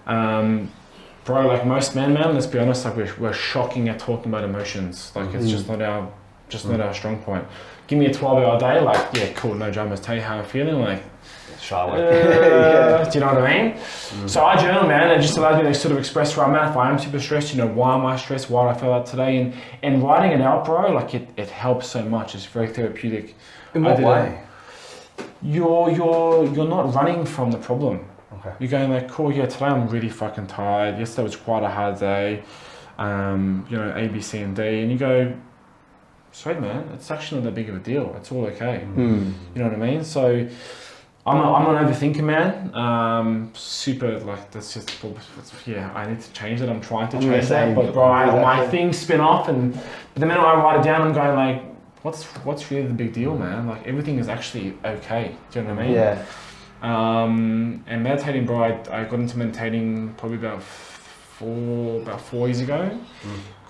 Speaker 2: Bro, like most men, let's be honest, like we're shocking at talking about emotions. Like it's just not our strong point. Give me a 12-hour day, like, yeah, cool, no dramas, tell you how I'm feeling, like,
Speaker 1: Charlotte.
Speaker 2: do you know what I mean? So I journal, man. It just allows me to sort of express where I'm at. If I am super stressed, why am I stressed? Why do I feel that today? And writing it out, bro, like it helps so much. It's very therapeutic.
Speaker 1: In what way?
Speaker 2: You're not running from the problem.
Speaker 1: Okay.
Speaker 2: You're going like, cool, yeah, today I'm really fucking tired. Yesterday was quite a hard day. A, B, C, and D. And you go, sweet, man, it's actually not that big of a deal. It's all okay. You know what I mean? So I'm an overthinker, man. Super, like, that's just, yeah, I need to change it. I'm trying to change that. But, bro, my things spin off. And the minute I write it down, I'm going, like, what's really the big deal, man? Like, everything is actually okay. Do you know what I mean?
Speaker 3: Yeah.
Speaker 2: And meditating, bro, I got into meditating probably about 4 years ago.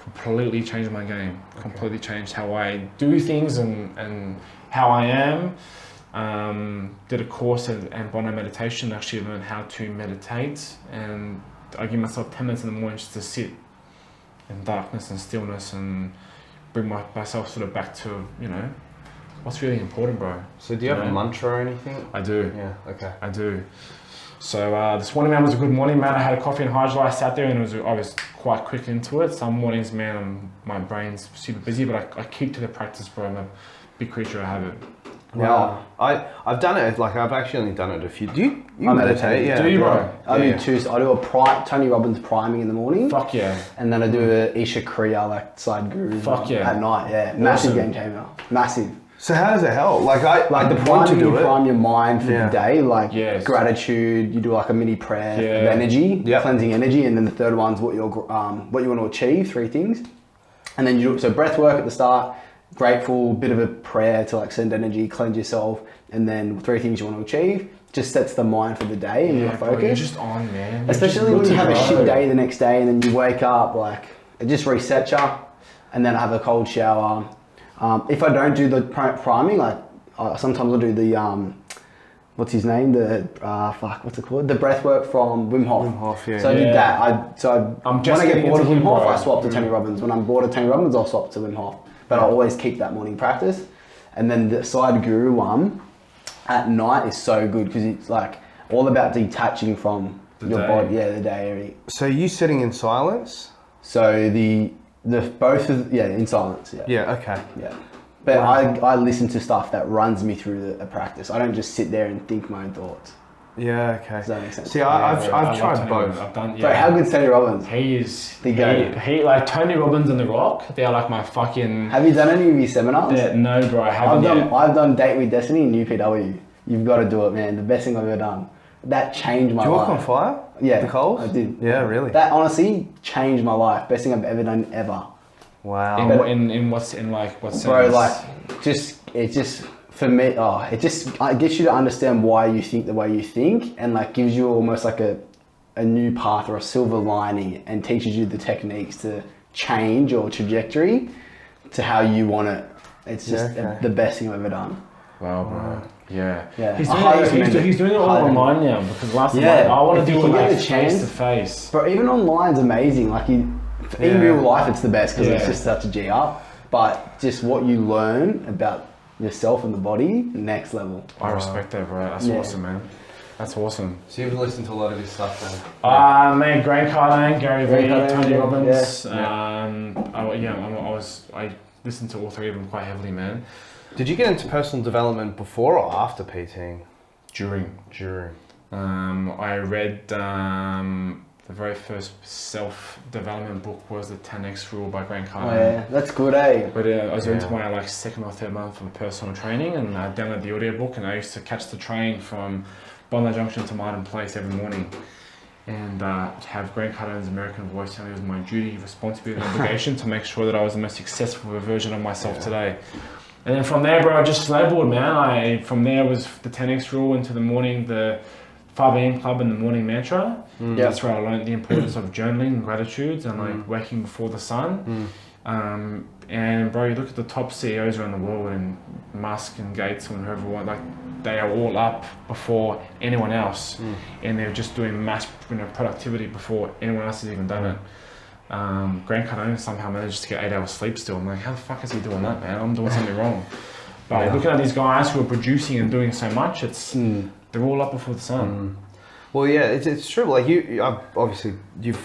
Speaker 2: Completely changed my game. Okay. Completely changed how I do things and how I am. Did a course at Bono Meditation, actually learned how to meditate, and I give myself 10 minutes in the morning just to sit in darkness and stillness and bring myself sort of back to, what's really important, bro.
Speaker 1: So do you have a mantra or anything?
Speaker 2: I do.
Speaker 1: Yeah, okay.
Speaker 2: I do. So this morning, man, was a good morning, man. I had a coffee and hydrolyte, I sat there and I was quite quick into it. Some mornings, man, my brain's super busy, but I keep to the practice, bro. I'm a big creature of habit.
Speaker 1: Wow. I've done it, like I've actually only done it a few. Do you meditate? Yeah.
Speaker 2: Do you, bro?
Speaker 3: I do two. I do a Tony Robbins priming in the morning.
Speaker 2: Fuck yeah.
Speaker 3: And then I do a Isha Kriya, like side guru.
Speaker 2: Fuck yeah.
Speaker 3: At night, yeah. Massive game changer. Massive.
Speaker 1: So how does it help? Like
Speaker 3: the priming, you prime your mind for the day, like gratitude. You do like a mini prayer of energy, cleansing energy, and then the third one's what you want to achieve. 3 things, and then you do so breath work at the start. Grateful, bit of a prayer to like send energy, cleanse yourself, and then 3 things you want to achieve. Just sets the mind for the day and your focus.
Speaker 2: Bro, you're just on, man.
Speaker 3: Especially when you have a shit day the next day, and then you wake up, like it just resets you. And then I have a cold shower. If I don't do the priming, like sometimes I'll do the what's his name? What's it called? The breath work from Wim Hof.
Speaker 1: Wim Hof, yeah.
Speaker 3: So I did that. When I get bored of Wim Hof, I swap to Tony Robbins. When I'm bored of Tony Robbins, I'll swap to Wim Hof. But I always keep that morning practice. And then the side guru one at night is so good because it's like all about detaching from your body. Yeah, the day.
Speaker 1: So are you sitting in silence?
Speaker 3: So the both of in silence. Yeah.
Speaker 1: Yeah. Okay.
Speaker 3: Yeah. But I listen to stuff that runs me through the practice. I don't just sit there and think my own thoughts.
Speaker 1: Yeah, okay.
Speaker 3: Does that make sense?
Speaker 1: See, I've tried both.
Speaker 2: I've done,
Speaker 3: But how good's Tony Robbins?
Speaker 2: He is, he like Tony Robbins and The Rock, they're like my fucking...
Speaker 3: Have you done any of your seminars?
Speaker 2: No, bro, I haven't
Speaker 3: I've done Date with Destiny and UPW. You've got to do it, man. The best thing I've ever done. That changed my life.
Speaker 1: Did you walk on fire?
Speaker 3: Yeah.
Speaker 1: The coals?
Speaker 3: I did.
Speaker 1: Yeah, really?
Speaker 3: That honestly changed my life. Best thing I've ever done, ever.
Speaker 1: Wow.
Speaker 2: In what sense?
Speaker 3: Bro, like, it just... For me, it gets you to understand why you think the way you think, and like gives you almost like a new path or a silver lining, and teaches you the techniques to change your trajectory to how you want it. It's just the best thing I've ever done.
Speaker 2: Wow, bro. Yeah.
Speaker 3: He's
Speaker 2: doing it all online now because last night I want to do it like face to face.
Speaker 3: But even online's amazing. Like in real life, it's the best because it's just such a G up. But just what you learn about yourself and the body, next level.
Speaker 2: I respect that, bro. That's awesome, man. That's awesome.
Speaker 1: So you've listened to a lot of his stuff then?
Speaker 2: Man, Grant Cardone, Gary Vee, Tony Robbins. I listened to all 3 of them quite heavily, man.
Speaker 1: Did you get into personal development before or after PTing?
Speaker 2: During. I read the very first self-development book was the 10X Rule by Grant Cardone.
Speaker 3: Oh yeah, that's good, eh?
Speaker 2: But I was into my like 2nd or 3rd month of personal training, and I downloaded the audiobook, and I used to catch the train from Bondi Junction to Martin Place every morning. and have Grant Cardone's American voice, and it was my duty, responsibility, and obligation to make sure that I was the most successful version of myself today. And then from there, bro, I just snowboarded, man. From there was the 10x rule into the morning, the 5 a.m. club and the morning mantra. That's where I learned the importance of journaling and gratitudes and like waking before the sun. And bro, you look at the top CEOs around the world, and Musk and Gates and whoever, like they are all up before anyone else, and they're just doing mass productivity before anyone else has even done it. Grant Cardone somehow manages to get 8 hours sleep still. I'm like, how the fuck is he doing that, man? I'm doing something wrong. But looking at these guys who are producing and doing so much, it's they're all up before the sun.
Speaker 1: Well, yeah, it's true. Like obviously you've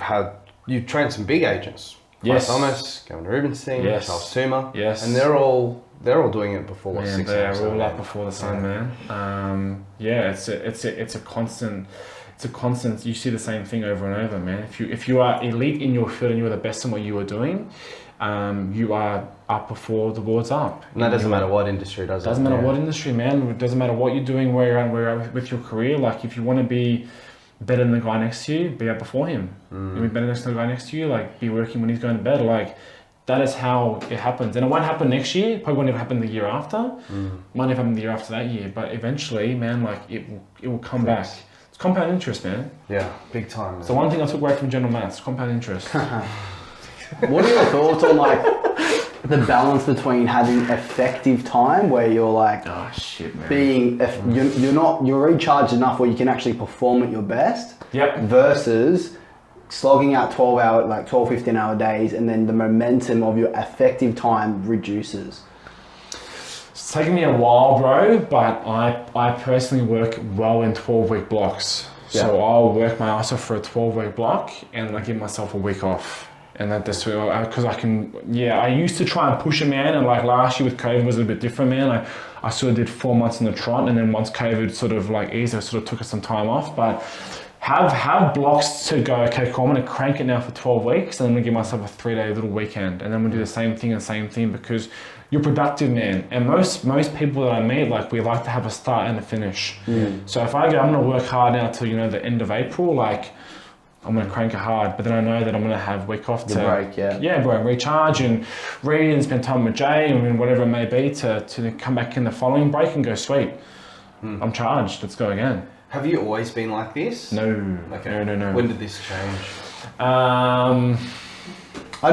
Speaker 1: trained some big agents.
Speaker 2: Yes.
Speaker 1: Thomas, Gavin Rubinstein, Charles Toomer.
Speaker 2: Yes.
Speaker 1: And they're all doing it before 6 hours.
Speaker 2: They are all up before the sun, man. It's a constant. It's a constant. You see the same thing over and over, man. If you are elite in your field and you are the best in what you are doing, you are up before the world's up.
Speaker 1: And that doesn't matter what industry, does it?
Speaker 2: Doesn't matter what industry, man. It doesn't matter what you're doing, where you're at with your career. Like if you want to be better than the guy next to you, be up before him. You be better next to the guy next to you, like be working when he's going to bed. Like that is how it happens. And it won't happen next year, probably won't even happen the year after. Might never happen the year after that year, but eventually, man, like it will come back. It's compound interest, man.
Speaker 1: Yeah, big time. Man.
Speaker 2: It's the one thing I took away from general maths, compound interest.
Speaker 3: What are your thoughts on like the balance between having effective time where you're like
Speaker 2: oh shit, man.
Speaker 3: You're recharged enough where you can actually perform at your best,
Speaker 2: versus
Speaker 3: slogging out 15 hour days, and then the momentum of your effective time reduces?
Speaker 2: It's taken me a while, bro, but I personally work well in 12-week blocks. So I'll work my ass off for a 12-week block, and I give myself a week off. And that's because I used to try and push it, man. And like last year with COVID was a little bit different, man. I sort of did 4 months in the trot, and then once COVID sort of like eased, I sort of took some time off. But have blocks to go, okay, cool, I'm going to crank it now for 12 weeks, and I'm going to give myself a 3-day little weekend. And then we'll do the same thing because you're productive, man. And most people that I meet, like we like to have a start and a finish. So if I go, I'm going to work hard now till, the end of April, like I'm going to crank it hard, but then I know that I'm going to have a week off to
Speaker 3: break,
Speaker 2: bro, recharge and read and spend time with Jay and whatever it may be to come back in the following break and go, sweet, I'm charged, let's go again.
Speaker 1: Have you always been like this?
Speaker 2: No.
Speaker 1: Okay.
Speaker 2: No.
Speaker 1: When did this change?
Speaker 3: I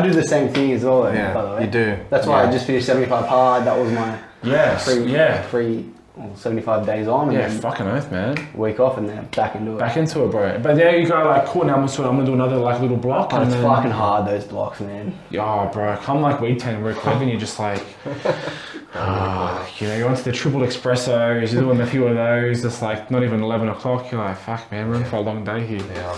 Speaker 3: do the same thing as well,
Speaker 1: yeah,
Speaker 3: by the way.
Speaker 1: You do.
Speaker 3: That's why I just finished 75 hard. That was my free 75 days on. And then
Speaker 2: fucking oath, man.
Speaker 3: Week off and then back into it.
Speaker 2: Back into it, bro. But there you go, like, cool, now I'm gonna do another like little block.
Speaker 3: It's fucking hard, those blocks, man.
Speaker 2: Yeah, bro. Come like week 10, week 11, you're just like, you're onto the triple espressos, you're doing a few of those, it's like not even 11 o'clock, you're like, fuck, man, we're in for a long day here.
Speaker 1: Yeah.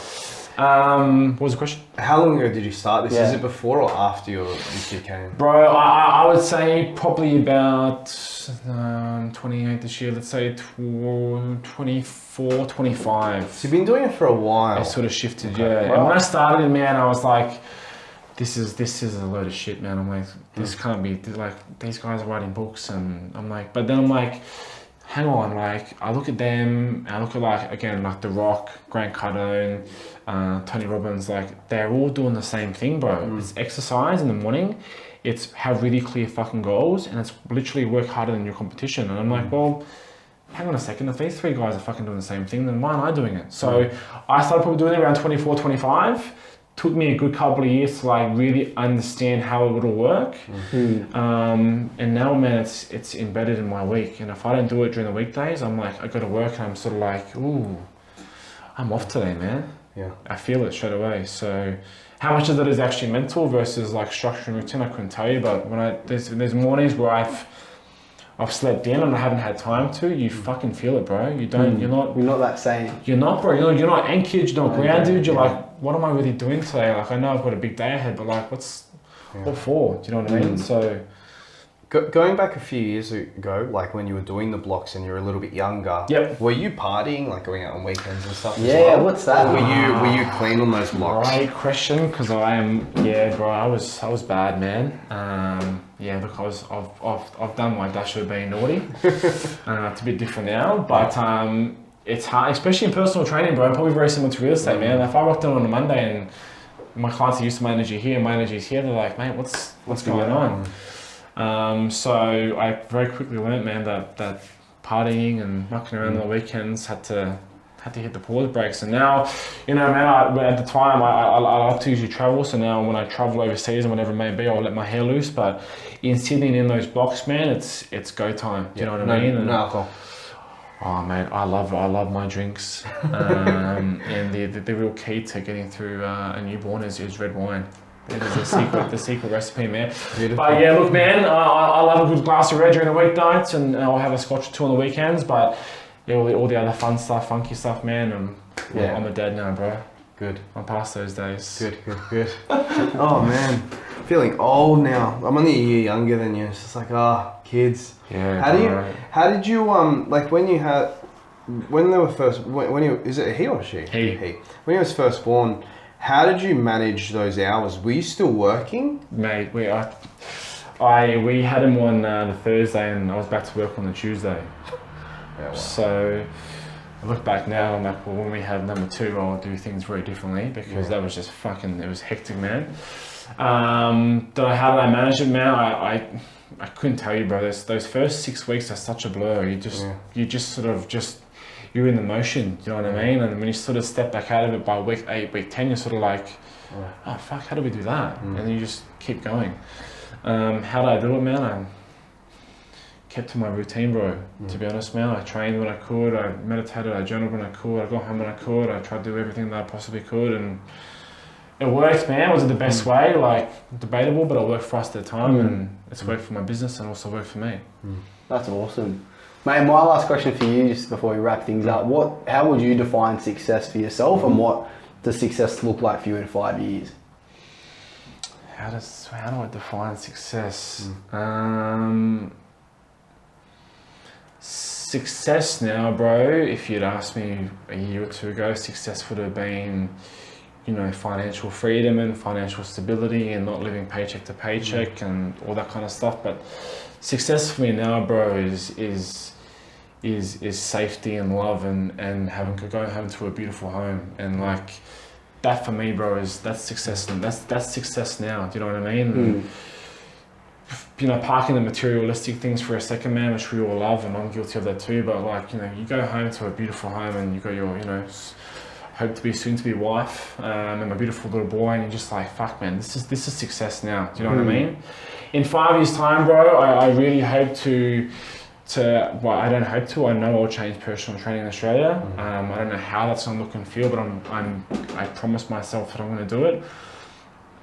Speaker 2: What was the question?
Speaker 1: How long ago did you start this? Is it before or after your kid came?
Speaker 2: Bro, I would say probably about 28 this year, let's say 24, 25.
Speaker 1: So you've been doing it for a while.
Speaker 2: I sort of shifted, And when I started, man, I was like, this is a load of shit, man. I'm like, this can't be, like, these guys are writing books, and I'm like, but then I'm like, hang on, like, I look at them, and I look at, like, again, like The Rock, Grant Cardone, Tony Robbins, like, they're all doing the same thing, bro. It's exercise in the morning, it's have really clear fucking goals, and it's literally work harder than your competition. And I'm like, well, hang on a second, if these 3 guys are fucking doing the same thing, then why aren't I doing it? So I started probably doing it around 24, 25. Took me a good couple of years to like really understand how it would all work. And now, man, it's embedded in my week. And if I don't do it during the weekdays, I'm like, I go to work and I'm sort of like, ooh, I'm off today, man.
Speaker 1: Yeah.
Speaker 2: I feel it straight away. So how much of that is actually mental versus like structure and routine, I couldn't tell you. But when there's mornings where I've slept in and I haven't had time to, you fucking feel it, bro. You don't, you're not that same. You're not, bro. You're not anchored, you're not grounded. You're like, what am I really doing today? Like, I know I've got a big day ahead, but like, what for? Do you know what I mean? So,
Speaker 1: going back a few years ago, like when you were doing the blocks and you were a little bit younger, were you partying, like going out on weekends and stuff?
Speaker 3: Yeah, what's that?
Speaker 1: Were you clean on those blocks?
Speaker 2: Great question, because bro, I was bad, man. Look, I've done my dash of being naughty. It's a bit different now, but it's hard, especially in personal training, bro. Probably very similar to real estate, man. If I rocked in on a Monday and my clients are used to my energy here, my energy's here, they're like, mate, what's going on? So I very quickly learned, man, that partying and mucking around on the weekends had to hit the pause brakes. And now, you know, man, at the time I like to usually travel. So now when I travel overseas and whatever it may be, I'll let my hair loose. But in Sydney and in those blocks, man, it's go time. Do you know what I mean?
Speaker 1: No alcohol.
Speaker 2: Oh man, I love my drinks, and the real key to getting through a newborn is red wine. It is the secret recipe, man. Beautiful. But yeah, look, man, I love a good glass of red during the weeknights, and I'll have a scotch or two on the weekends. But yeah, all the other fun stuff, funky stuff, man. I'm a dad now, bro.
Speaker 1: Good.
Speaker 2: I'm past those days.
Speaker 1: Good. Oh man, feeling old now. I'm only a year younger than you. It's just like, kids.
Speaker 2: Yeah.
Speaker 1: How did you like when they were first, is it a he or she?
Speaker 2: He.
Speaker 1: When he was first born, how did you manage those hours? Were you still working?
Speaker 2: Mate, we had him on the Thursday, and I was back to work on the Tuesday.
Speaker 1: Yeah, wow.
Speaker 2: So I look back now, I'm like, well, when we had number 2, I'll do things very differently, because that was just it was hectic, man. How did I manage it, man? I couldn't tell you, bro. Those first 6 weeks are such a blur. You just sort of you're in the motion, you know what I mean? And when you sort of step back out of it by week 8, week 10, you're sort of like, oh fuck, how do we do that? And then you just keep going. How did I do it, man? I kept to my routine, bro. To be honest, man, I trained when I could, I meditated, I journaled when I could, I got home when I could, I tried to do everything that I possibly could, and it worked, man. Was it the best way? Like, debatable, but it worked for us at the time, and it's worked for my business and also worked for me.
Speaker 3: That's awesome. Mate, my last question for you, just before we wrap things up, how would you define success for yourself, and what does success look like for you in 5 years?
Speaker 2: How do I define success? Success now, bro, if you'd asked me a year or 2 ago, success would have been, you know, financial freedom and financial stability and not living paycheck to paycheck and all that kind of stuff. But success for me now, bro, is safety and love and going home to a beautiful home. And like that for me, bro, that's success, and that's success now. Do you know what I mean? You know, parking the materialistic things for a second, man, which we all love, and I'm guilty of that too. But like, you know, you go home to a beautiful home, and you got your, you know, hope to be soon to be wife, and my beautiful little boy, and you're just like, fuck, man, this is success now. Do you know what I mean? In 5 years' time, bro, I really hope well, I don't hope to. I know I'll change personal training in Australia. I don't know how that's gonna look and feel, but I promise myself that I'm gonna do it.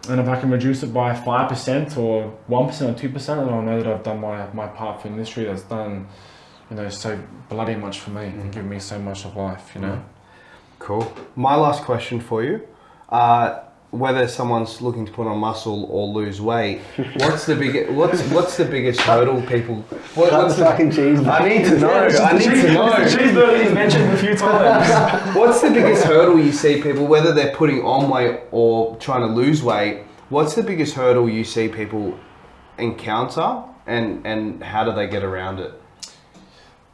Speaker 2: And if I can reduce it by 5% or 1% or 2%, then I'll know that I've done my part for the industry that's done, you know, so bloody much for me and given me so much of life, you know.
Speaker 1: Cool. My last question for you, whether someone's looking to put on muscle or lose weight, what's the biggest hurdle people? What's the fucking cheese? I need to know.
Speaker 2: The cheeseburger is mentioned a few times.
Speaker 1: What's the biggest hurdle you see people, whether they're putting on weight or trying to lose weight? What's the biggest hurdle you see people encounter, and how do they get around it?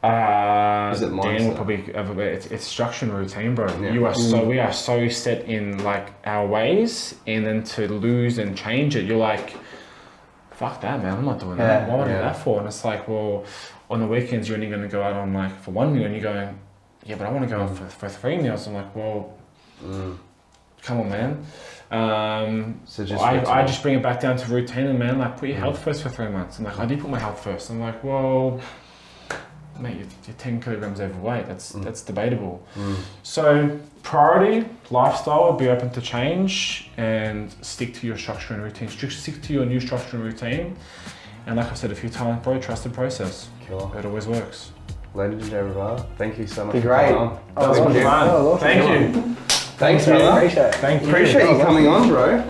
Speaker 1: Is it
Speaker 2: Dan will probably it's structure and routine, bro. Yeah. We are so set in like our ways, and then to lose and change it, you're like, fuck that, man, I'm not doing that. Why would I do that for? And it's like, well, on the weekends you're only going to go out on like for 1 meal, and you're going, yeah, but I want to go out for 3 meals. I'm like, well, come on, man. So I just bring it back down to routine, and man, like put your health first for 3 months. And like I did put my health first. I'm like, well, mate, you're 10 kilograms overweight. That's debatable. So priority, lifestyle, be open to change, and stick to your structure and routine. Stick to your new structure and routine. And like I said a few times, bro, trust the process. Killer. It always works.
Speaker 1: Ladies and gentlemen, thank you so much
Speaker 3: for coming
Speaker 1: on.
Speaker 2: That was fun. Thank you.
Speaker 1: Thanks, brother.
Speaker 3: Appreciate it.
Speaker 2: Thank you.
Speaker 1: Appreciate you coming on, bro.